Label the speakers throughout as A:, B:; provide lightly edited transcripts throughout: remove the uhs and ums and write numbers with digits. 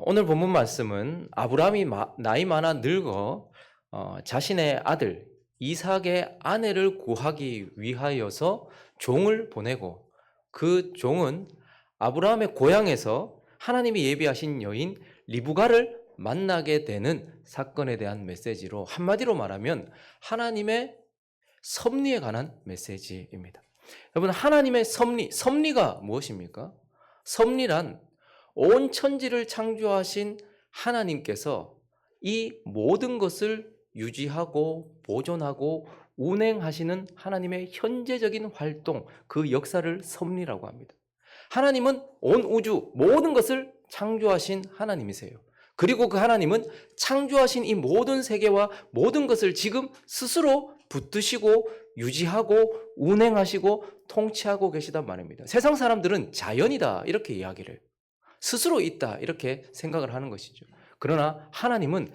A: 오늘 본문 말씀은 아브라함이 나이 많아 늙어 자신의 아들 이삭의 아내를 구하기 위하여서 종을 보내고 그 종은 아브라함의 고향에서 하나님이 예비하신 여인 리브가를 만나게 되는 사건에 대한 메시지로, 한마디로 말하면 하나님의 섭리에 관한 메시지입니다. 여러분, 하나님의 섭리가 무엇입니까? 섭리란 온 천지를 창조하신 하나님께서 이 모든 것을 유지하고 보존하고 운행하시는 하나님의 현재적인 활동, 그 역사를 섭리라고 합니다. 하나님은 온 우주 모든 것을 창조하신 하나님이세요. 그리고 그 하나님은 창조하신 이 모든 세계와 모든 것을 지금 스스로 붙드시고 유지하고 운행하시고 통치하고 계시단 말입니다. 세상 사람들은 자연이다 이렇게 이야기를 해요. 스스로 있다 이렇게 생각을 하는 것이죠. 그러나 하나님은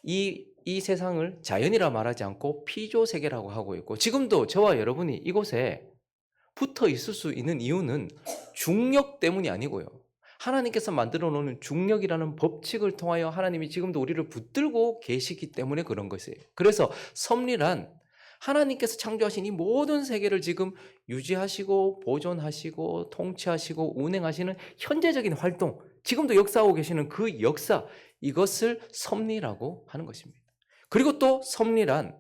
A: 이 세상을 자연이라 말하지 않고 피조세계라고 하고 있고, 지금도 저와 여러분이 이곳에 붙어 있을 수 있는 이유는 중력 때문이 아니고요. 하나님께서 만들어 놓은 중력이라는 법칙을 통하여 하나님이 지금도 우리를 붙들고 계시기 때문에 그런 것이에요. 그래서 섭리란 하나님께서 창조하신 이 모든 세계를 지금 유지하시고 보존하시고 통치하시고 운행하시는 현재적인 활동, 지금도 역사하고 계시는 그 역사, 이것을 섭리라고 하는 것입니다. 그리고 또 섭리란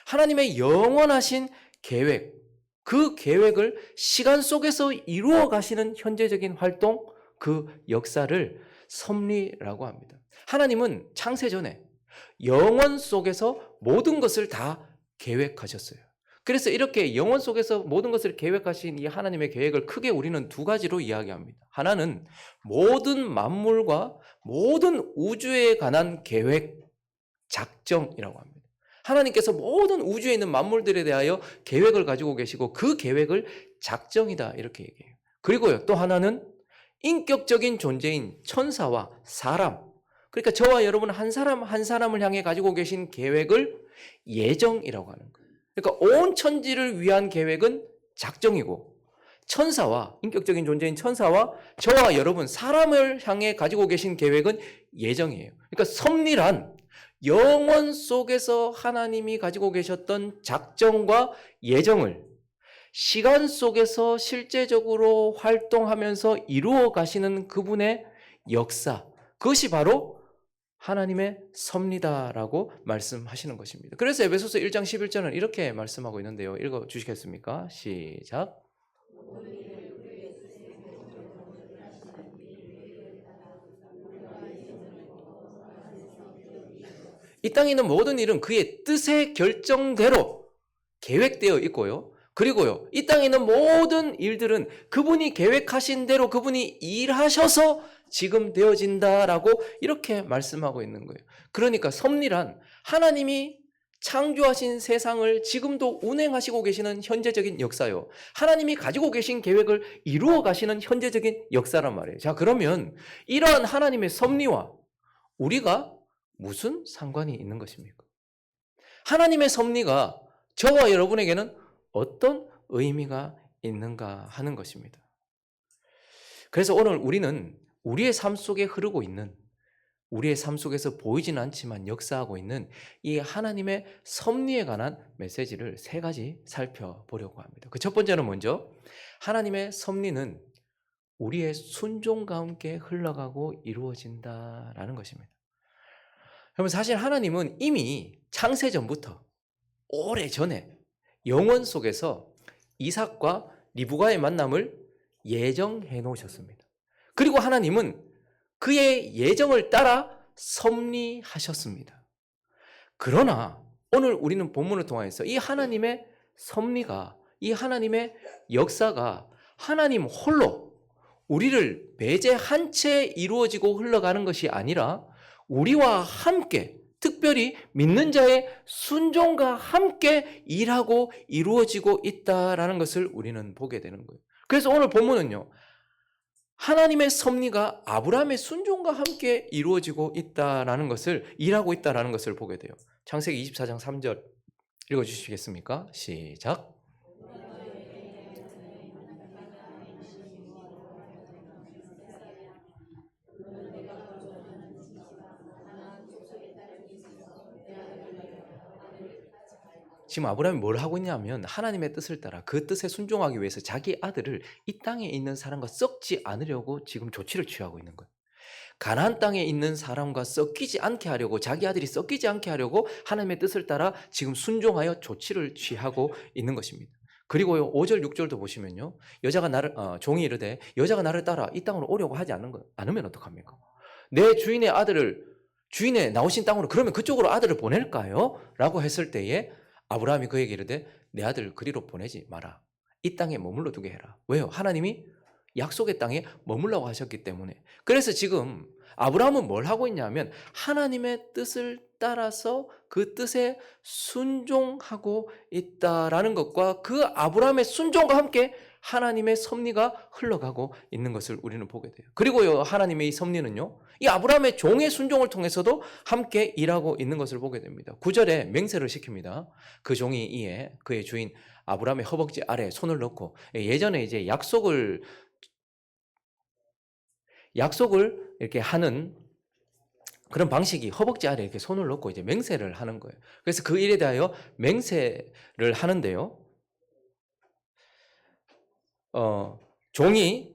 A: 하나님의 영원하신 계획, 그 계획을 시간 속에서 이루어 가시는 현재적인 활동, 그 역사를 섭리라고 합니다. 하나님은 창세 전에 영원 속에서 모든 것을 다 계획하셨어요. 그래서 이렇게 영원 속에서 모든 것을 계획하신 이 하나님의 계획을 크게 우리는 두 가지로 이야기합니다. 하나는 모든 만물과 모든 우주에 관한 계획, 작정이라고 합니다. 하나님께서 모든 우주에 있는 만물들에 대하여 계획을 가지고 계시고 그 계획을 작정이다 이렇게 얘기해요. 그리고요, 또 하나는 인격적인 존재인 천사와 사람, 그러니까 저와 여러분 한 사람 한 사람을 향해 가지고 계신 계획을 예정이라고 하는 거예요. 그러니까 온 천지를 위한 계획은 작정이고, 천사와 인격적인 존재인 천사와 저와 여러분 사람을 향해 가지고 계신 계획은 예정이에요. 그러니까 섭리란 영원 속에서 하나님이 가지고 계셨던 작정과 예정을 시간 속에서 실제적으로 활동하면서 이루어 가시는 그분의 역사, 그것이 바로 하나님의 섭리다라고 말씀하시는 것입니다. 그래서 에베소서 1장 11절은 이렇게 말씀하고 있는데요. 읽어 주시겠습니까? 시작. 이 땅에 있는 모든 일은 그의 뜻의 결정대로 계획되어 있고요. 그리고요, 이 땅에 있는 모든 일들은 그분이 계획하신 대로 그분이 일하셔서 지금 되어진다라고 이렇게 말씀하고 있는 거예요. 그러니까 섭리란 하나님이 창조하신 세상을 지금도 운행하시고 계시는 현재적인 역사요. 하나님이 가지고 계신 계획을 이루어 가시는 현재적인 역사란 말이에요. 자, 그러면 이러한 하나님의 섭리와 우리가 무슨 상관이 있는 것입니까? 하나님의 섭리가 저와 여러분에게는 어떤 의미가 있는가 하는 것입니다. 그래서 오늘 우리는 우리의 삶 속에 흐르고 있는, 우리의 삶 속에서 보이지는 않지만 역사하고 있는 이 하나님의 섭리에 관한 메시지를 세 가지 살펴보려고 합니다. 그 첫 번째는 먼저 하나님의 섭리는 우리의 순종과 함께 흘러가고 이루어진다라는 것입니다. 여러분, 사실 하나님은 이미 창세 전부터 오래전에 영원 속에서 이삭과 리브가의 만남을 예정해 놓으셨습니다. 그리고 하나님은 그의 예정을 따라 섭리하셨습니다. 그러나 오늘 우리는 본문을 통해서 이 하나님의 섭리가, 이 하나님의 역사가 하나님 홀로 우리를 배제한 채 이루어지고 흘러가는 것이 아니라 우리와 함께, 특별히 믿는 자의 순종과 함께 일하고 이루어지고 있다라는 것을 우리는 보게 되는 거예요. 그래서 오늘 본문은요, 하나님의 섭리가 아브라함의 순종과 함께 이루어지고 있다라는 것을, 일하고 있다라는 것을 보게 돼요. 창세기 24장 3절 읽어주시겠습니까? 시작. 지금 아브라함이 뭘 하고 있냐면 하나님의 뜻을 따라 그 뜻에 순종하기 위해서 자기 아들을 이 땅에 있는 사람과 썩지 않으려고 지금 조치를 취하고 있는 거예요. 가나안 땅에 있는 사람과 섞이지 않게 하려고, 자기 아들이 섞이지 않게 하려고 하나님의 뜻을 따라 지금 순종하여 조치를 취하고 있는 것입니다. 그리고요, 5절 6절도 보시면요, 여자가 나를 종이 이르되 여자가 나를 따라 이 땅으로 오려고 하지 않으면 어떡합니까? 내 주인의 아들을 주인의 나오신 땅으로, 그러면 그쪽으로 아들을 보낼까요? 라고 했을 때에 아브라함이 그에게 이르되 내 아들을 그리로 보내지 마라. 이 땅에 머물러 두게 해라. 왜요? 하나님이 약속의 땅에 머물라고 하셨기 때문에. 그래서 지금 아브라함은 뭘 하고 있냐면 하나님의 뜻을 따라서 그 뜻에 순종하고 있다라는 것과 그 아브라함의 순종과 함께 하나님의 섭리가 흘러가고 있는 것을 우리는 보게 돼요. 그리고요, 하나님의 이 섭리는요, 이 아브라함의 종의 순종을 통해서도 함께 일하고 있는 것을 보게 됩니다. 9절에 맹세를 시킵니다. 그 종이 이에 그의 주인 아브라함의 허벅지 아래에 손을 넣고, 예전에 이제 약속을 이렇게 하는 그런 방식이 허벅지 아래에 이렇게 손을 넣고 이제 맹세를 하는 거예요. 그래서 그 일에 대하여 맹세를 하는데요. 종이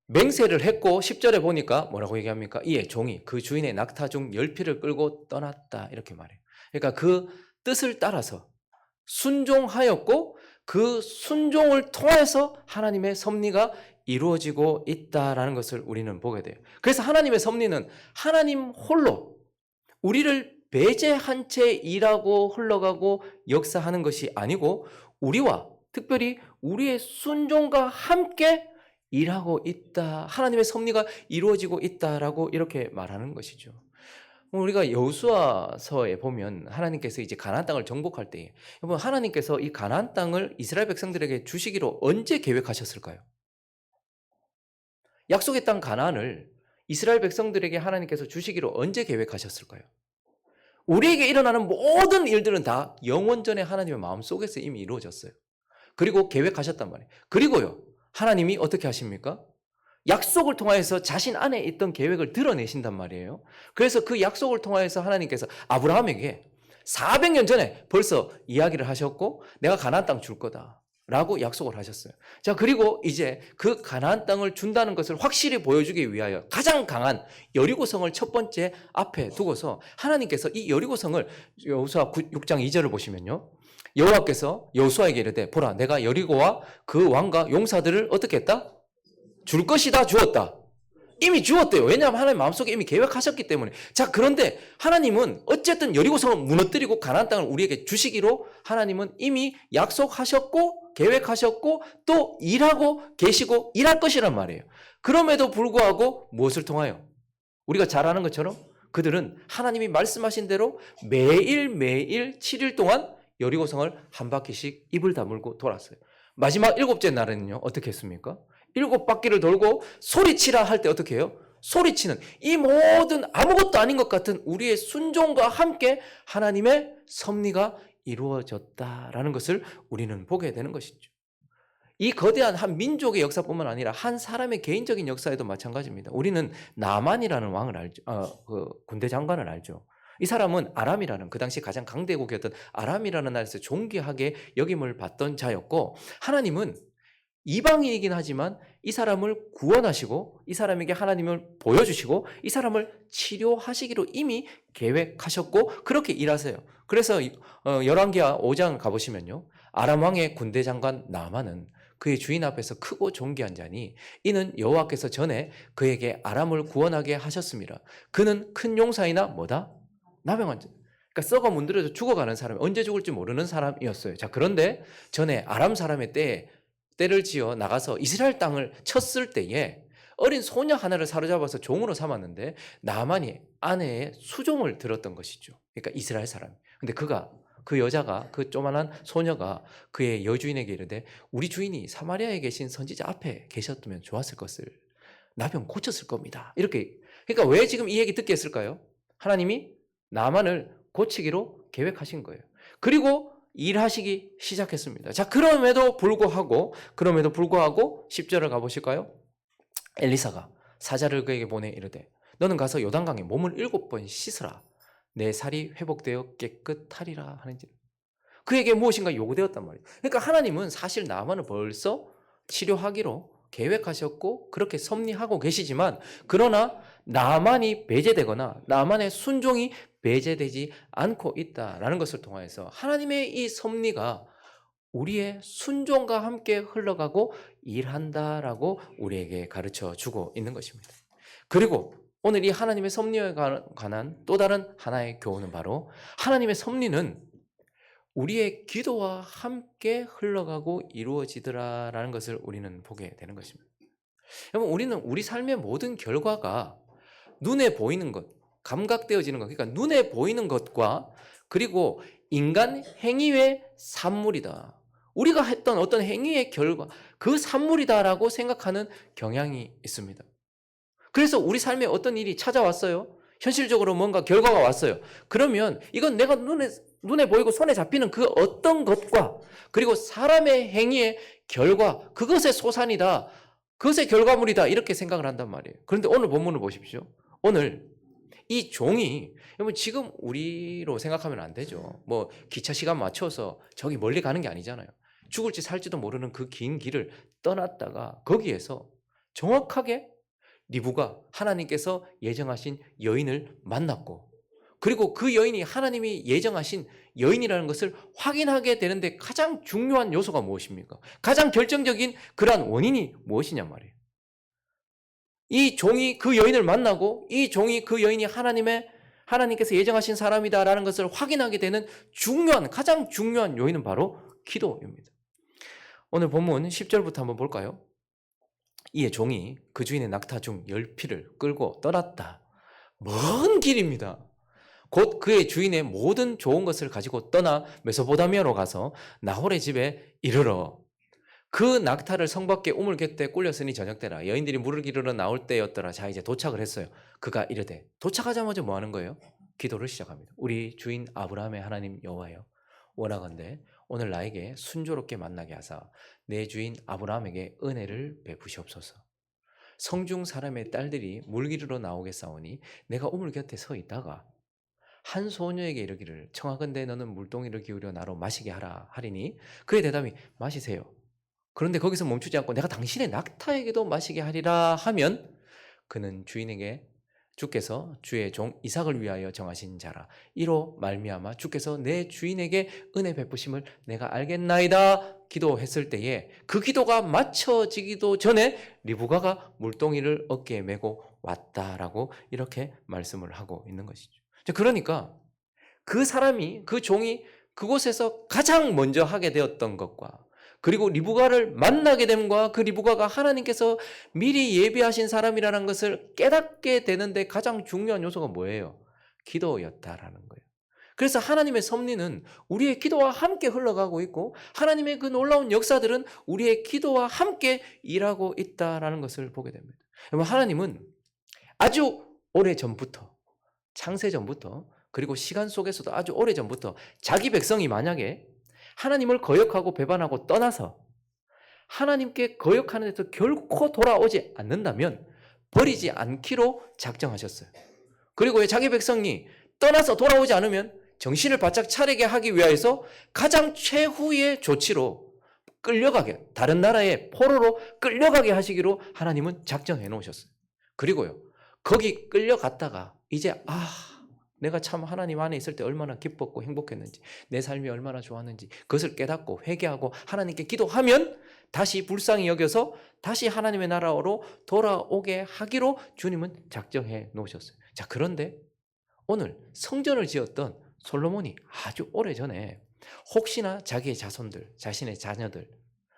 A: 맹세를 했고 10절에 보니까 뭐라고 얘기합니까? 이에 종이 그 주인의 낙타 중 10피를 끌고 떠났다, 이렇게 말해요. 그러니까 그 뜻을 따라서 순종하였고 그 순종을 통해서 하나님의 섭리가 이루어지고 있다라는 것을 우리는 보게 돼요. 그래서 하나님의 섭리는 하나님 홀로 우리를 배제한 채 일하고 흘러가고 역사하는 것이 아니고 우리와 특별히 우리의 순종과 함께 일하고 있다. 하나님의 섭리가 이루어지고 있다라고 이렇게 말하는 것이죠. 우리가 여호수아서에 보면 하나님께서 이제 가나안 땅을 정복할 때에, 여러분, 하나님께서 이 가나안 땅을 이스라엘 백성들에게 주시기로 언제 계획하셨을까요? 약속의 땅 가나안을 이스라엘 백성들에게 하나님께서 주시기로 언제 계획하셨을까요? 우리에게 일어나는 모든 일들은 다 영원전에 하나님의 마음속에서 이미 이루어졌어요. 그리고 계획하셨단 말이에요. 그리고요, 하나님이 어떻게 하십니까? 약속을 통하여서 자신 안에 있던 계획을 드러내신단 말이에요. 그래서 그 약속을 통하여서 하나님께서 아브라함에게 400년 전에 벌써 이야기를 하셨고 내가 가나안 땅 줄 거다 라고 약속을 하셨어요. 자, 그리고 이제 그 가나안 땅을 준다는 것을 확실히 보여주기 위하여 가장 강한 여리고성을 첫 번째 앞에 두고서 하나님께서 이 여리고성을, 여호수아 6장 2절을 보시면요, 여호와께서 여호수아에게 이르되 보라, 내가 여리고와 그 왕과 용사들을 어떻게 했다? 줄 것이다, 주었다. 이미 주었대요. 왜냐하면 하나님 마음속에 이미 계획하셨기 때문에. 자, 그런데 하나님은 어쨌든 여리고성을 무너뜨리고 가나안 땅을 우리에게 주시기로 하나님은 이미 약속하셨고 계획하셨고 또 일하고 계시고 일할 것이란 말이에요. 그럼에도 불구하고 무엇을 통하여? 우리가 잘 아는 것처럼 그들은 하나님이 말씀하신 대로 매일매일 7일 동안 여리고성을 한 바퀴씩 입을 다물고 돌았어요. 마지막 7째 날에는요, 어떻게 했습니까? 7바퀴를 돌고 소리치라 할 때 어떻게 해요? 소리치는 이 모든 아무것도 아닌 것 같은 우리의 순종과 함께 하나님의 섭리가 이루어졌다라는 것을 우리는 보게 되는 것이죠. 이 거대한 한 민족의 역사뿐만 아니라 한 사람의 개인적인 역사에도 마찬가지입니다. 우리는 나만이라는 왕을 알죠. 그 군대 장관을 알죠. 이 사람은 아람이라는, 그 당시 가장 강대국이었던 아람이라는 나라에서 존귀하게 여김을 받던 자였고, 하나님은 이방인이긴 하지만 이 사람을 구원하시고 이 사람에게 하나님을 보여주시고 이 사람을 치료하시기로 이미 계획하셨고 그렇게 일하세요. 그래서 열왕기하 5장 가보시면요, 아람 왕의 군대 장관 나아만은 그의 주인 앞에서 크고 존귀한 자니 이는 여호와께서 전에 그에게 아람을 구원하게 하셨습니다. 그는 큰 용사이나 뭐다? 나병한 자. 그러니까 썩어 문드러져 죽어가는 사람, 언제 죽을지 모르는 사람이었어요. 자, 그런데 전에 아람 사람의 때를 지어 나가서 이스라엘 땅을 쳤을 때에 어린 소녀 하나를 사로잡아서 종으로 삼았는데 나만이 아내의 수종을 들었던 것이죠. 그러니까 이스라엘 사람. 근데 그 여자가, 그 조만한 소녀가 그의 여주인에게 이르되 우리 주인이 사마리아에 계신 선지자 앞에 계셨으면 좋았을 것을, 나병 고쳤을 겁니다. 이렇게. 그러니까 왜 지금 이 얘기 듣게 했을까요? 하나님이 나만을 고치기로 계획하신 거예요. 그리고 일하시기 시작했습니다. 자, 그럼에도 불구하고 10절을 가보실까요? 엘리사가 사자를 그에게 보내 이르되 너는 가서 요단강에 몸을 7번 씻으라. 내 살이 회복되어 깨끗하리라 하는지. 그에게 무엇인가 요구되었단 말이에요. 그러니까 하나님은 사실 나만을 벌써 치료하기로 계획하셨고 그렇게 섭리하고 계시지만, 그러나 나만이 배제되거나 나만의 순종이 배제되지 않고 있다라는 것을 통하여서 하나님의 이 섭리가 우리의 순종과 함께 흘러가고 일한다라고 우리에게 가르쳐 주고 있는 것입니다. 그리고 오늘 이 하나님의 섭리에 관한 또 다른 하나의 교훈은 바로, 하나님의 섭리는 우리의 기도와 함께 흘러가고 이루어지더라라는 것을 우리는 보게 되는 것입니다. 여러분, 우리는 우리 삶의 모든 결과가 눈에 보이는 것, 감각되어지는 것, 그러니까 눈에 보이는 것과 그리고 인간 행위의 산물이다. 우리가 했던 어떤 행위의 결과, 그 산물이다라고 생각하는 경향이 있습니다. 그래서 우리 삶에 어떤 일이 찾아왔어요. 현실적으로 뭔가 결과가 왔어요. 그러면 이건 내가 눈에 보이고 손에 잡히는 그 어떤 것과 그리고 사람의 행위의 결과, 그것의 소산이다. 그것의 결과물이다. 이렇게 생각을 한단 말이에요. 그런데 오늘 본문을 보십시오. 오늘 이 종이, 여러분 지금 우리로 생각하면 안 되죠. 뭐 기차 시간 맞춰서 저기 멀리 가는 게 아니잖아요. 죽을지 살지도 모르는 그 긴 길을 떠났다가 거기에서 정확하게 리브가 하나님께서 예정하신 여인을 만났고, 그리고 그 여인이 하나님이 예정하신 여인이라는 것을 확인하게 되는데 가장 중요한 요소가 무엇입니까? 가장 결정적인 그러한 원인이 무엇이냐 말이에요. 이 종이 그 여인을 만나고 이 종이 그 여인이 하나님께서 예정하신 사람이다라는 것을 확인하게 되는 가장 중요한 요인은 바로 기도입니다. 오늘 본문 10절부터 한번 볼까요? 이에 종이 그 주인의 낙타 중 10피를 끌고 떠났다. 먼 길입니다. 곧 그의 주인의 모든 좋은 것을 가지고 떠나 메소포타미아로 가서 나홀의 집에 이르러 그 낙타를 성 밖에 우물 곁에 꿀렸으니 저녁때라. 여인들이 물을 기르러 나올 때였더라. 자, 이제 도착을 했어요. 그가 이르되, 도착하자마자 뭐 하는 거예요? 기도를 시작합니다. 우리 주인 아브라함의 하나님 여호와여, 원하건대 오늘 나에게 순조롭게 만나게 하사 내 주인 아브라함에게 은혜를 베푸시옵소서. 성중 사람의 딸들이 물 기르러 나오겠사오니 내가 우물 곁에 서 있다가 한 소녀에게 이르기를 청하건대 너는 물동이를 기울여 나로 마시게 하라 하리니 그의 대답이 마시세요. 그런데 거기서 멈추지 않고 내가 당신의 낙타에게도 마시게 하리라 하면, 그는 주인에게 주께서 주의 종 이삭을 위하여 정하신 자라. 이로 말미암아 주께서 내 주인에게 은혜 베푸심을 내가 알겠나이다 기도했을 때에 그 기도가 맞춰지기도 전에 리브가가 물동이를 어깨에 메고 왔다라고 이렇게 말씀을 하고 있는 것이죠. 그러니까 그 사람이, 그 종이 그곳에서 가장 먼저 하게 되었던 것과 그리고 리브가를 만나게 됨과 그 리브가가 하나님께서 미리 예비하신 사람이라는 것을 깨닫게 되는데 가장 중요한 요소가 뭐예요? 기도였다라는 거예요. 그래서 하나님의 섭리는 우리의 기도와 함께 흘러가고 있고 하나님의 그 놀라운 역사들은 우리의 기도와 함께 일하고 있다라는 것을 보게 됩니다. 하나님은 아주 오래전부터, 창세전부터, 그리고 시간 속에서도 아주 오래전부터 자기 백성이 만약에 하나님을 거역하고 배반하고 떠나서 하나님께 거역하는 데서 결코 돌아오지 않는다면 버리지 않기로 작정하셨어요. 그리고 자기 백성이 떠나서 돌아오지 않으면 정신을 바짝 차리게 하기 위해서 가장 최후의 조치로 끌려가게, 다른 나라의 포로로 끌려가게 하시기로 하나님은 작정해 놓으셨어요. 그리고요, 거기 끌려갔다가 이제 내가 참 하나님 안에 있을 때 얼마나 기뻤고 행복했는지, 내 삶이 얼마나 좋았는지 그것을 깨닫고 회개하고 하나님께 기도하면 다시 불쌍히 여겨서 다시 하나님의 나라로 돌아오게 하기로 주님은 작정해 놓으셨어요. 자, 그런데 오늘 성전을 지었던 솔로몬이 아주 오래전에 혹시나 자기의 자손들, 자신의 자녀들,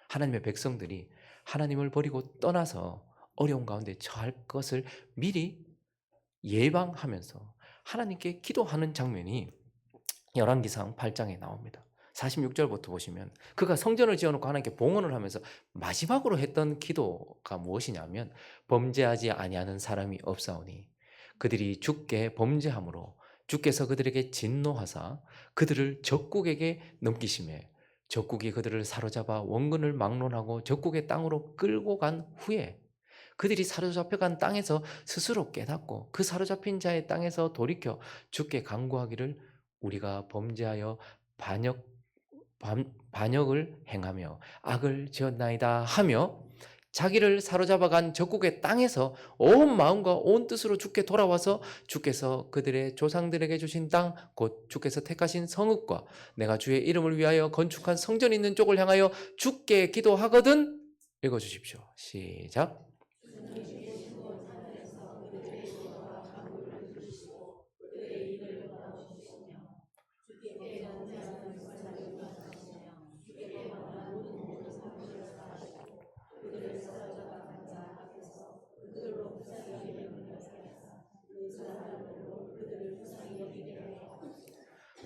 A: 하나님의 백성들이 하나님을 버리고 떠나서 어려운 가운데 처할 것을 미리 예방하면서 하나님께 기도하는 장면이 열왕기상 8장에 나옵니다. 46절부터 보시면 그가 성전을 지어놓고 하나님께 봉헌을 하면서 마지막으로 했던 기도가 무엇이냐면, 범죄하지 아니하는 사람이 없사오니 그들이 주께 범죄함으로 주께서 그들에게 진노하사 그들을 적국에게 넘기심에 적국이 그들을 사로잡아 원근을 막론하고 적국의 땅으로 끌고 간 후에 그들이 사로잡혀간 땅에서 스스로 깨닫고 그 사로잡힌 자의 땅에서 돌이켜 주께 간구하기를 우리가 범죄하여 반역을 행하며 악을 지었나이다 하며 자기를 사로잡아간 적국의 땅에서 온 마음과 온 뜻으로 주께 돌아와서 주께서 그들의 조상들에게 주신 땅 곧 주께서 택하신 성읍과 내가 주의 이름을 위하여 건축한 성전이 있는 쪽을 향하여 주께 기도하거든. 읽어주십시오. 시작.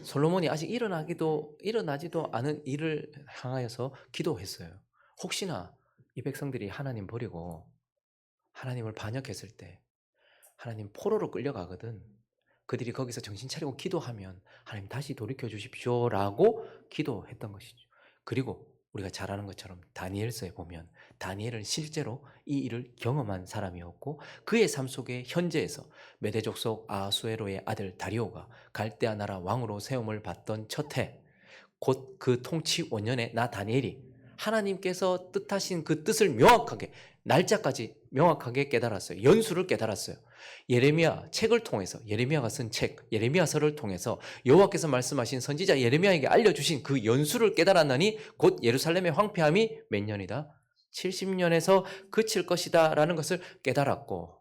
A: 솔로몬이 아직 일어나지도 않은 일을 향하여서 기도했어요. 혹시나 이 백성들이 하나님 버리고 하나님을 반역했을 때 하나님 포로로 끌려가거든. 그들이 거기서 정신 차리고 기도하면 하나님 다시 돌이켜 주십시오라고 기도했던 것이죠. 그리고 우리가 잘 아는 것처럼 다니엘서에 보면 다니엘은 실제로 이 일을 경험한 사람이었고 그의 삶 속에 현재에서 메대 족속 아하수에로의 아들 다리오가 갈대아 나라 왕으로 세움을 받던 첫 해, 곧 그 통치 5년에 나 다니엘이 하나님께서 뜻하신 그 뜻을 명확하게 날짜까지 명확하게 깨달았어요. 연수를 깨달았어요. 예레미야 책을 통해서 예레미야가 쓴 책 예레미야서를 통해서 여호와께서 말씀하신 선지자 예레미야에게 알려주신 그 연수를 깨달았나니 곧 예루살렘의 황폐함이 몇 년이다? 70년에서 그칠 것이다 라는 것을 깨달았고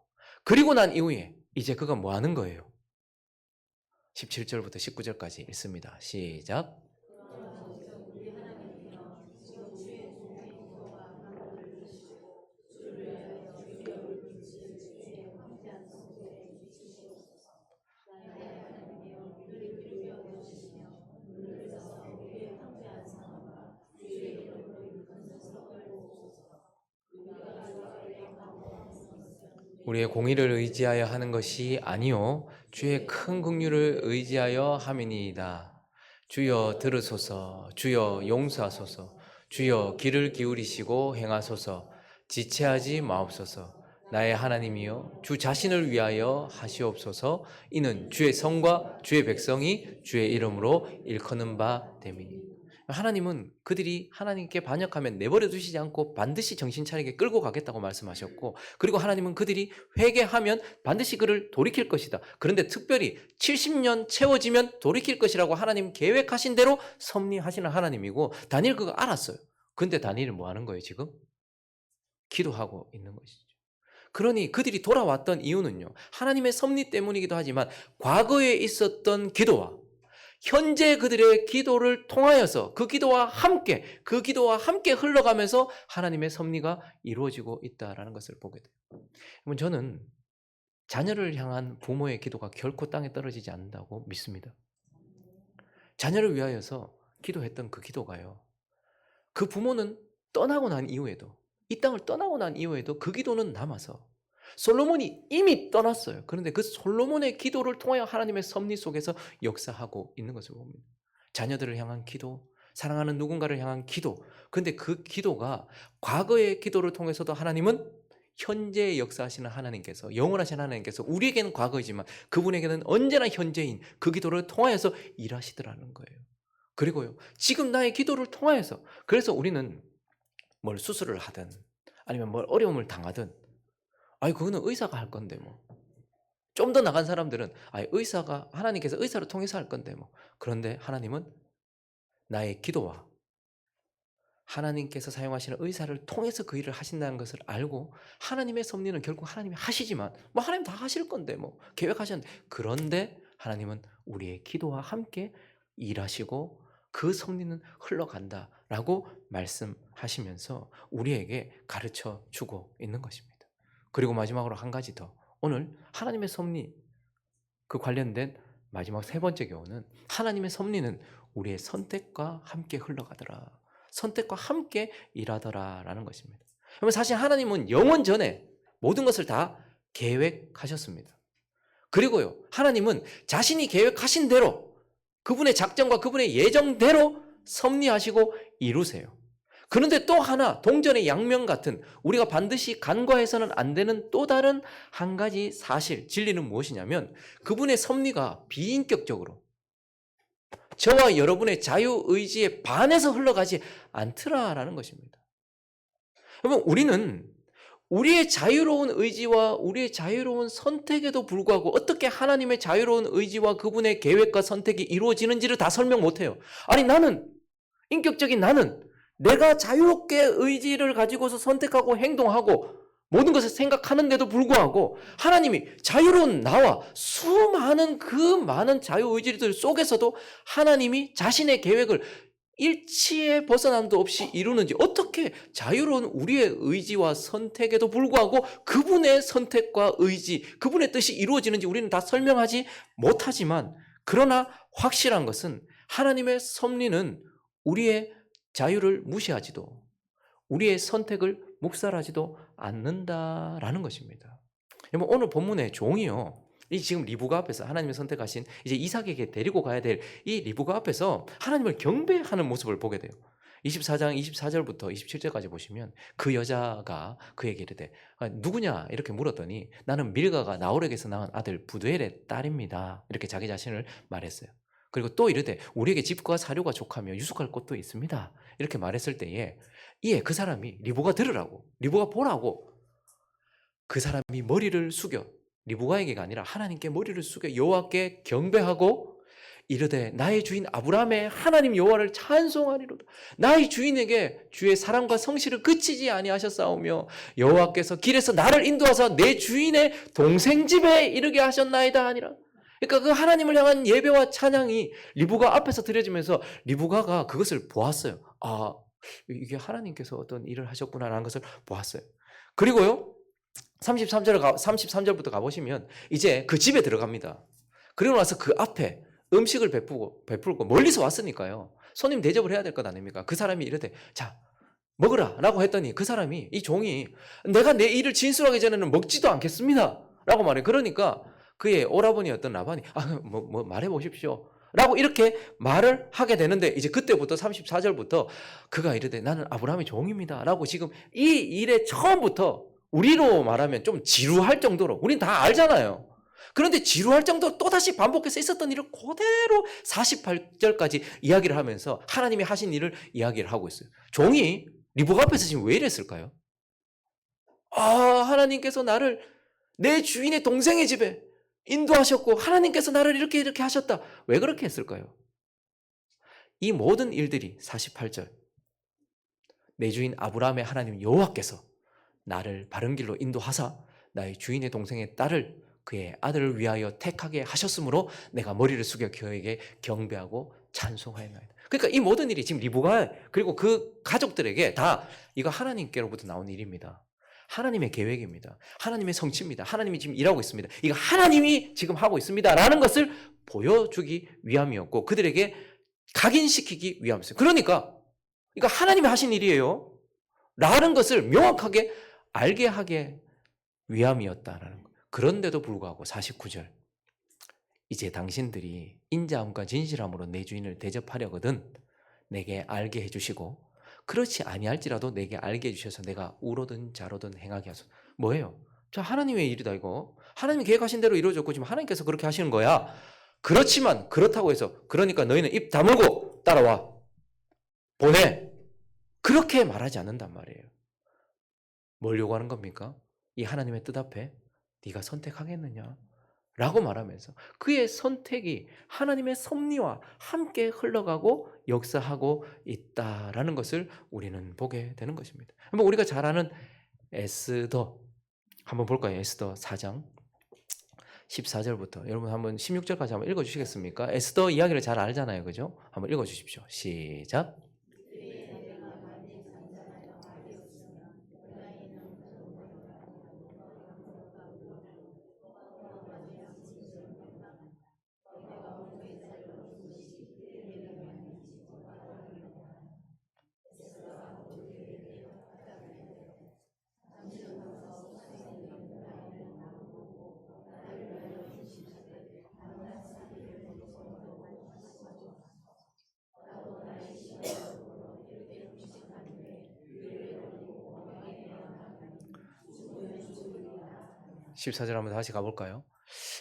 A: 그리고 난 이후에 이제 그가 뭐 하는 거예요? 17절부터 19절까지 읽습니다. 시작. 우리의 공의를 의지하여 하는 것이 아니요 주의 큰 긍휼을 의지하여 함이니이다. 주여 들으소서. 주여 용서하소서. 주여 귀를 기울이시고 행하소서. 지체하지 마옵소서. 나의 하나님이여 주 자신을 위하여 하시옵소서. 이는 주의 성과 주의 백성이 주의 이름으로 일컫는 바 됨이니. 하나님은 그들이 하나님께 반역하면 내버려 두시지 않고 반드시 정신 차리게 끌고 가겠다고 말씀하셨고 그리고 하나님은 그들이 회개하면 반드시 그를 돌이킬 것이다. 그런데 특별히 70년 채워지면 돌이킬 것이라고 하나님 계획하신 대로 섭리하시는 하나님이고 다니엘 그거 알았어요. 근데 다니엘은 뭐 하는 거예요 지금? 기도하고 있는 것이죠. 그러니 그들이 돌아왔던 이유는요. 하나님의 섭리 때문이기도 하지만 과거에 있었던 기도와 현재 그들의 기도를 통하여서 그 기도와 함께 흘러가면서 하나님의 섭리가 이루어지고 있다는 것을 보게 돼요. 저는 자녀를 향한 부모의 기도가 결코 땅에 떨어지지 않는다고 믿습니다. 자녀를 위하여서 기도했던 그 기도가요. 그 부모는 떠나고 난 이후에도 이 땅을 떠나고 난 이후에도 그 기도는 남아서 솔로몬이 이미 떠났어요. 그런데 그 솔로몬의 기도를 통하여 하나님의 섭리 속에서 역사하고 있는 것을 봅니다. 자녀들을 향한 기도, 사랑하는 누군가를 향한 기도. 그런데 그 기도가 과거의 기도를 통해서도 하나님은 현재에 역사하시는 하나님께서 영원하신 하나님께서 우리에게는 과거이지만 그분에게는 언제나 현재인 그 기도를 통하여서 일하시더라는 거예요. 그리고요. 지금 나의 기도를 통하여서 그래서 우리는 뭘 수술을 하든 아니면 뭘 어려움을 당하든 그거는 의사가 할 건데 뭐. 좀 더 나간 사람들은 의사가 하나님께서 의사를 통해서 할 건데 뭐. 그런데 하나님은 나의 기도와 하나님께서 사용하시는 의사를 통해서 그 일을 하신다는 것을 알고 하나님의 섭리는 결국 하나님이 하시지만 뭐 하나님 다 하실 건데 뭐 계획하셨는데 그런데 하나님은 우리의 기도와 함께 일하시고 그 섭리는 흘러간다라고 말씀하시면서 우리에게 가르쳐 주고 있는 것입니다. 그리고 마지막으로 한 가지 더. 오늘 하나님의 섭리 그 관련된 마지막 세 번째 교훈은 하나님의 섭리는 우리의 선택과 함께 흘러가더라. 선택과 함께 일하더라라는 것입니다. 그러면 사실 하나님은 영원 전에 모든 것을 다 계획하셨습니다. 그리고요. 하나님은 자신이 계획하신 대로 그분의 작정과 그분의 예정대로 섭리하시고 이루세요. 그런데 또 하나 동전의 양면 같은 우리가 반드시 간과해서는 안 되는 또 다른 한 가지 사실, 진리는 무엇이냐면 그분의 섭리가 비인격적으로 저와 여러분의 자유의지에 반해서 흘러가지 않더라라는 것입니다. 여러분, 우리는 우리의 자유로운 의지와 우리의 자유로운 선택에도 불구하고 어떻게 하나님의 자유로운 의지와 그분의 계획과 선택이 이루어지는지를 다 설명 못해요. 아니, 인격적인 나는 내가 자유롭게 의지를 가지고서 선택하고 행동하고 모든 것을 생각하는데도 불구하고 하나님이 자유로운 나와 수많은 그 많은 자유의지들 속에서도 하나님이 자신의 계획을 일치에 벗어남도 없이 이루는지, 어떻게 자유로운 우리의 의지와 선택에도 불구하고 그분의 선택과 의지, 그분의 뜻이 이루어지는지 우리는 다 설명하지 못하지만, 그러나 확실한 것은 하나님의 섭리는 우리의 자유를 무시하지도 우리의 선택을 묵살하지도 않는다라는 것입니다. 여러분, 오늘 본문의 종이요, 이 지금 리브가 앞에서 하나님이 선택하신 이제 이삭에게 데리고 가야 될 이 리브가 앞에서 하나님을 경배하는 모습을 보게 돼요. 24장 24절부터 27절까지 보시면 그 여자가 그에게 이르되 누구냐 이렇게 물었더니 나는 밀가가 나홀에게서 낳은 아들 부두엘의 딸입니다. 이렇게 자기 자신을 말했어요. 그리고 또 이르되 우리에게 집과 사료가 족하며 유숙할 곳도 있습니다. 이렇게 말했을 때에 이에 그 사람이 리브가 들으라고, 리브가 보라고, 그 사람이 머리를 숙여, 리브가에게가 아니라 하나님께 머리를 숙여 여호와께 경배하고 이르되 나의 주인 아브라함의 하나님 여호와를 찬송하리로다. 나의 주인에게 주의 사랑과 성실을 그치지 아니하셨사오며 여호와께서 길에서 나를 인도하사 내 주인의 동생 집에 이르게 하셨나이다 하니라. 그러니까 그 하나님을 향한 예배와 찬양이 리브가 앞에서 드려지면서 리브가가 그것을 보았어요. 아, 이게 하나님께서 어떤 일을 하셨구나라는 것을 보았어요. 그리고요, 33절부터 가보시면 이제 그 집에 들어갑니다. 그리고 나서 그 앞에 음식을 베풀고 멀리서 왔으니까요, 손님 대접을 해야 될 것 아닙니까? 그 사람이 이르되 자 먹으라 라고 했더니 그 사람이, 이 종이 내가 내 일을 진술하기 전에는 먹지도 않겠습니다 라고 말해요. 그러니까 그의 오라버니였던 라반이 뭐 말해보십시오 라고 이렇게 말을 하게 되는데, 이제 그때부터 34절부터 그가 이르되 나는 아브라함의 종입니다 라고, 지금 이 일의 처음부터 우리로 말하면 좀 지루할 정도로, 우린 다 알잖아요. 그런데 지루할 정도로 또다시 반복해서 있었던 일을 그대로 48절까지 이야기를 하면서 하나님이 하신 일을 이야기를 하고 있어요. 종이 리브가 앞에서 지금 왜 이랬을까요? 하나님께서 나를 내 주인의 동생의 집에 인도하셨고 하나님께서 나를 이렇게 하셨다. 왜 그렇게 했을까요? 이 모든 일들이 48절, 내 주인 아브라함의 하나님 여호와께서 나를 바른 길로 인도하사 나의 주인의 동생의 딸을 그의 아들을 위하여 택하게 하셨으므로 내가 머리를 숙여 그에게 경배하고 찬송하였나이다. 그러니까 이 모든 일이 지금 리브가 그리고 그 가족들에게 다 이거 하나님께로부터 나온 일입니다. 하나님의 계획입니다. 하나님의 성취입니다. 하나님이 지금 일하고 있습니다. 이거 하나님이 지금 하고 있습니다 라는 것을 보여주기 위함이었고 그들에게 각인시키기 위함이었어요. 그러니까 이거 하나님이 하신 일이에요 라는 것을 명확하게 알게 하게 위함이었다라는 것. 그런데도 불구하고 49절, 이제 당신들이 인자함과 진실함으로 내 주인을 대접하려거든 내게 알게 해주시고 그렇지 아니할지라도 내게 알게 해주셔서 내가 우로든 자로든 행하게 하소서. 뭐예요? 자, 하나님의 일이다 이거. 하나님이 계획하신 대로 이루어졌고 지금 하나님께서 그렇게 하시는 거야. 그렇지만 그렇다고 해서 그러니까 너희는 입 다물고 따라와 보내, 그렇게 말하지 않는단 말이에요. 뭘 요구하는 겁니까? 이 하나님의 뜻 앞에 네가 선택하겠느냐? 라고 말하면서 그의 선택이 하나님의 섭리와 함께 흘러가고 역사하고 있다라는 것을 우리는 보게 되는 것입니다. 한번 우리가 잘 아는 에스더 한번 볼까요? 에스더 4장 14절부터 여러분 한번 16절까지 한번 읽어주시겠습니까? 에스더 이야기를 잘 알잖아요, 그죠? 한번 읽어주십시오. 시작. 14절 한번 다시 가볼까요?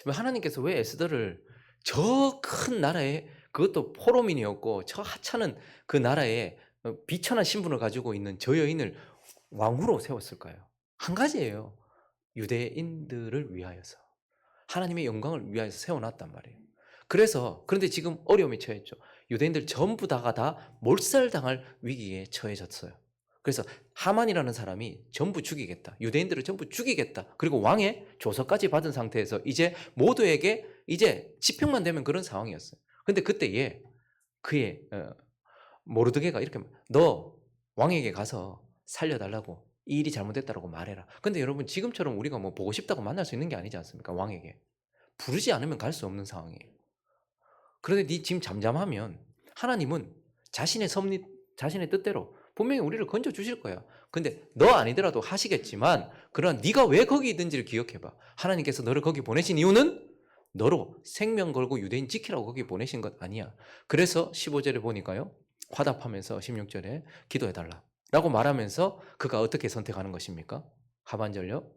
A: 하나님께서 왜 에스더를 저 큰 나라에, 그것도 포로민이었고 저 하찮은 그 나라에 비천한 신분을 가지고 있는 저 여인을 왕으로 세웠을까요? 한 가지예요. 유대인들을 위하여서. 하나님의 영광을 위하여서 세워놨단 말이에요. 그런데 지금 어려움에 처했죠. 유대인들 전부 다가 다 몰살당할 위기에 처해졌어요. 그래서 하만이라는 사람이 전부 죽이겠다. 유대인들을 전부 죽이겠다. 그리고 왕의 조서까지 받은 상태에서 이제 모두에게 이제 집행만 되면 그런 상황이었어요. 근데 그때 그의 모르드게가 이렇게 너 왕에게 가서 살려달라고, 이 일이 잘못됐다고 말해라. 근데 여러분, 지금처럼 우리가 뭐 보고 싶다고 만날 수 있는 게 아니지 않습니까? 왕에게 부르지 않으면 갈 수 없는 상황이에요. 그런데 네 지금 잠잠하면 하나님은 자신의 섭리, 자신의 뜻대로 분명히 우리를 건져 주실 거야. 근데 너 아니더라도 하시겠지만, 그러나 네가 왜 거기 있는지를 기억해봐. 하나님께서 너를 거기 보내신 이유는 너로 생명 걸고 유대인 지키라고 거기 보내신 것 아니야. 그래서 15절에 보니까요, 화답하면서 16절에 기도해달라 라고 말하면서 그가 어떻게 선택하는 것입니까? 하반절요,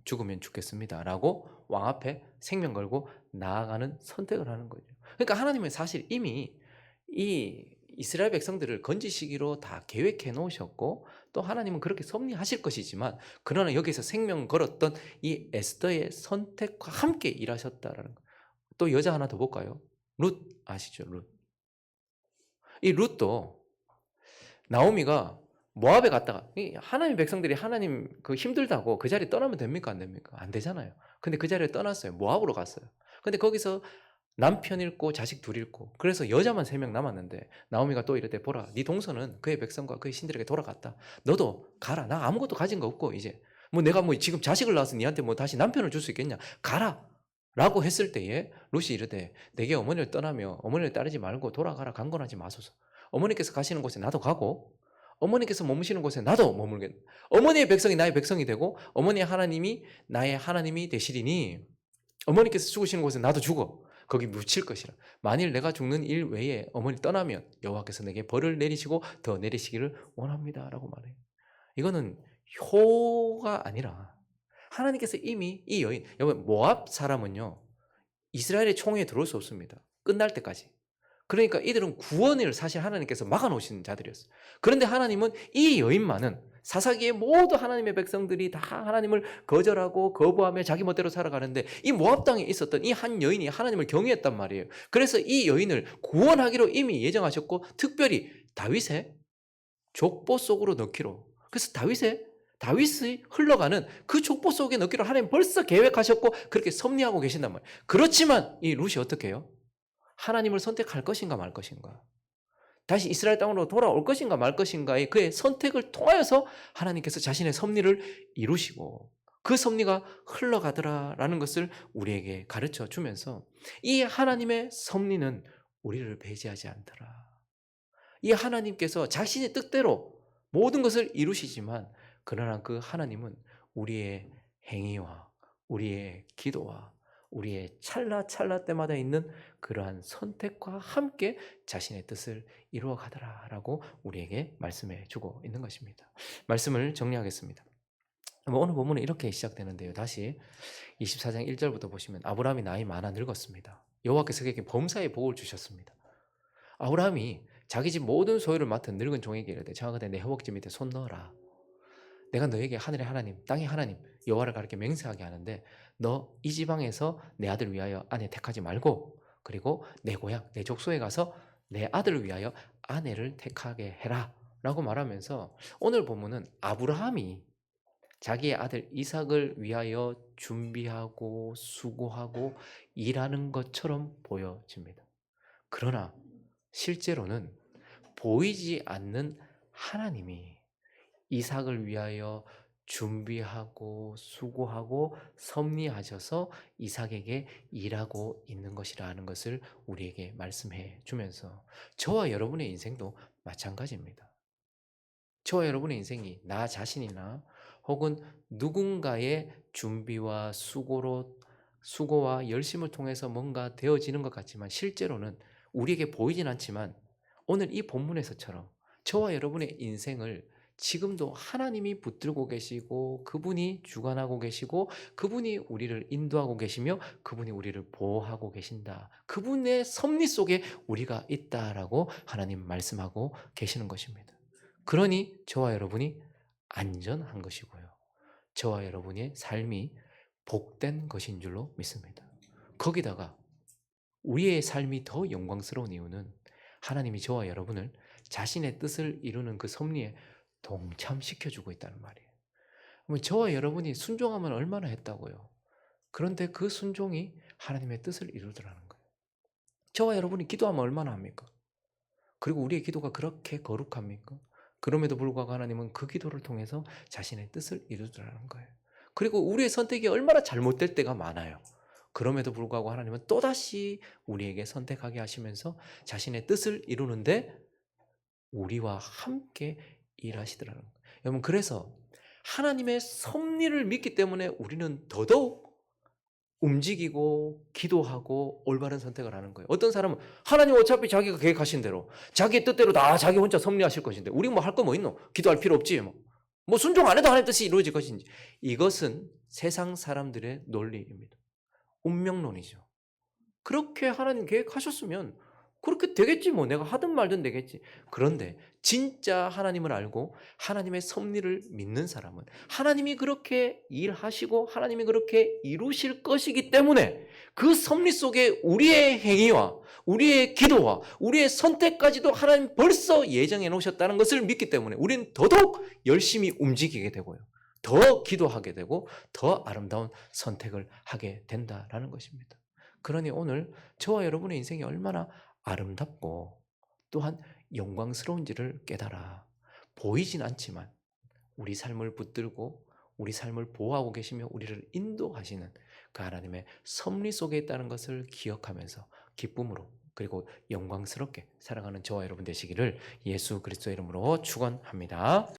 A: 죽으면 죽겠습니다 라고 왕 앞에 생명 걸고 나아가는 선택을 하는 거죠. 그러니까 하나님은 사실 이미 이 이스라엘 백성들을 건지시기로 다 계획해 놓으셨고, 또 하나님은 그렇게 섭리하실 것이지만, 그러나 여기서 생명 걸었던 이 에스더의 선택과 함께 일하셨다라는 거. 또 여자 하나 더 볼까요? 룻 아시죠? 룻. 이 룻도 나오미가 모압에 갔다가, 하나님 백성들이 하나님 그 힘들다고 그 자리 떠나면 됩니까? 안 됩니까? 안 되잖아요. 근데 그 자리를 떠났어요. 모압으로 갔어요. 근데 거기서 남편 잃고 자식 둘 잃고, 그래서 여자만 3명 남았는데 나오미가 또 이르되, 보라, 네 동서는 그의 백성과 그의 신들에게 돌아갔다. 너도 가라. 나 아무것도 가진 거 없고 이제 뭐 내가 뭐 지금 자식을 낳아서 니한테 뭐 다시 남편을 줄 수 있겠냐? 가라. 라고 했을 때에 룻이 이르되, 내게 어머니를 떠나며 어머니를 따르지 말고 돌아가라. 강권하지 마소서. 어머니께서 가시는 곳에 나도 가고 어머니께서 머무시는 곳에 나도 머물겠다. 어머니의 백성이 나의 백성이 되고 어머니의 하나님이 나의 하나님이 되시리니, 어머니께서 죽으시는 곳에 나도 죽어 거기 묻힐 것이라. 만일 내가 죽는 일 외에 어머니 떠나면 여호와께서 내게 벌을 내리시고 더 내리시기를 원합니다 라고 말해요. 이거는 효가 아니라 하나님께서 이미 이 여인, 여러분, 모압 사람은요 이스라엘의 총회에 들어올 수 없습니다. 끝날 때까지. 그러니까 이들은 구원을 사실 하나님께서 막아놓으신 자들이었어요. 그런데 하나님은 이 여인만은, 사사기에 모두 하나님의 백성들이 다 하나님을 거절하고 거부하며 자기 멋대로 살아가는데, 이 모압 땅에 있었던 이 한 여인이 하나님을 경외했단 말이에요. 그래서 이 여인을 구원하기로 이미 예정하셨고, 특별히 다윗의 족보 속으로 넣기로. 그래서 다윗이 흘러가는 그 족보 속에 넣기로 하나님 벌써 계획하셨고 그렇게 섭리하고 계신단 말이에요. 그렇지만 이 룻이 어떻게 해요? 하나님을 선택할 것인가 말 것인가, 다시 이스라엘 땅으로 돌아올 것인가 말 것인가의 그의 선택을 통하여서 하나님께서 자신의 섭리를 이루시고, 그 섭리가 흘러가더라라는 것을 우리에게 가르쳐 주면서, 이 하나님의 섭리는 우리를 배제하지 않더라. 이 하나님께서 자신의 뜻대로 모든 것을 이루시지만, 그러나 그 하나님은 우리의 행위와 우리의 기도와 우리의 찰나찰나 때마다 있는 그러한 선택과 함께 자신의 뜻을 이루어 가더라라고 우리에게 말씀해 주고 있는 것입니다. 말씀을 정리하겠습니다. 오늘 본문은 이렇게 시작되는데요. 다시 24장 1절부터 보시면, 아브라함이 나이 많아 늙었습니다. 여호와께서 그에게 범사의 복을 주셨습니다. 아브라함이 자기 집 모든 소유를 맡은 늙은 종에게 이르되, 장하되 내 허벅지 밑에 손 넣어라. 내가 너에게 하늘의 하나님, 땅의 하나님 여호와를 가르쳐 맹세하게 하는데, 너 이 지방에서 내 아들 위하여 아내 택하지 말고, 그리고 내 고향 내 족속에 가서 내 아들을 위하여 아내를 택하게 해라 라고 말하면서, 오늘 본문은 아브라함이 자기의 아들 이삭을 위하여 준비하고 수고하고 일하는 것처럼 보여집니다. 그러나 실제로는 보이지 않는 하나님이 이삭을 위하여 준비하고 수고하고 섭리하셔서 이삭에게 일하고 있는 것이라는 것을 우리에게 말씀해 주면서, 저와 여러분의 인생도 마찬가지입니다. 저와 여러분의 인생이 나 자신이나 혹은 누군가의 준비와 수고와 열심을 통해서 뭔가 되어지는 것 같지만, 실제로는 우리에게 보이진 않지만, 오늘 이 본문에서처럼 저와 여러분의 인생을 지금도 하나님이 붙들고 계시고 그분이 주관하고 계시고 그분이 우리를 인도하고 계시며 그분이 우리를 보호하고 계신다. 그분의 섭리 속에 우리가 있다라고 하나님 말씀하고 계시는 것입니다. 그러니 저와 여러분이 안전한 것이고요. 저와 여러분의 삶이 복된 것인 줄로 믿습니다. 거기다가 우리의 삶이 더 영광스러운 이유는 하나님이 저와 여러분을 자신의 뜻을 이루는 그 섭리에 동참시켜주고 있다는 말이에요. 그러면 저와 여러분이 순종하면 얼마나 했다고요? 그런데 그 순종이 하나님의 뜻을 이루더라는 거예요. 저와 여러분이 기도하면 얼마나 합니까? 그리고 우리의 기도가 그렇게 거룩합니까? 그럼에도 불구하고 하나님은 그 기도를 통해서 자신의 뜻을 이루더라는 거예요. 그리고 우리의 선택이 얼마나 잘못될 때가 많아요. 그럼에도 불구하고 하나님은 또다시 우리에게 선택하게 하시면서 자신의 뜻을 이루는데 우리와 함께 일하시더라는 거예요. 여러분, 그래서 하나님의 섭리를 믿기 때문에 우리는 더더욱 움직이고 기도하고 올바른 선택을 하는 거예요. 어떤 사람은 하나님 어차피 자기가 계획하신 대로 자기의 뜻대로 다 자기 혼자 섭리하실 것인데 우리 뭐 할 거 뭐 있노? 기도할 필요 없지 뭐 순종 안 해도 하나님 뜻이 이루어질 것인지. 이것은 세상 사람들의 논리입니다. 운명론이죠. 그렇게 하나님 계획하셨으면 그렇게 되겠지 뭐 내가 하든 말든 되겠지. 그런데 진짜 하나님을 알고 하나님의 섭리를 믿는 사람은 하나님이 그렇게 일하시고 하나님이 그렇게 이루실 것이기 때문에 그 섭리 속에 우리의 행위와 우리의 기도와 우리의 선택까지도 하나님 벌써 예정해 놓으셨다는 것을 믿기 때문에 우리는 더더욱 열심히 움직이게 되고요. 더 기도하게 되고 더 아름다운 선택을 하게 된다라는 것입니다. 그러니 오늘 저와 여러분의 인생이 얼마나 아름답고 또한 영광스러운지를 깨달아. 보이진 않지만 우리 삶을 붙들고 우리 삶을 보호하고 계시며 우리를 인도하시는 그 하나님의 섭리 속에 있다는 것을 기억하면서 기쁨으로 그리고 영광스럽게 살아가는 저와 여러분 되시기를 예수 그리스도의 이름으로 축원합니다.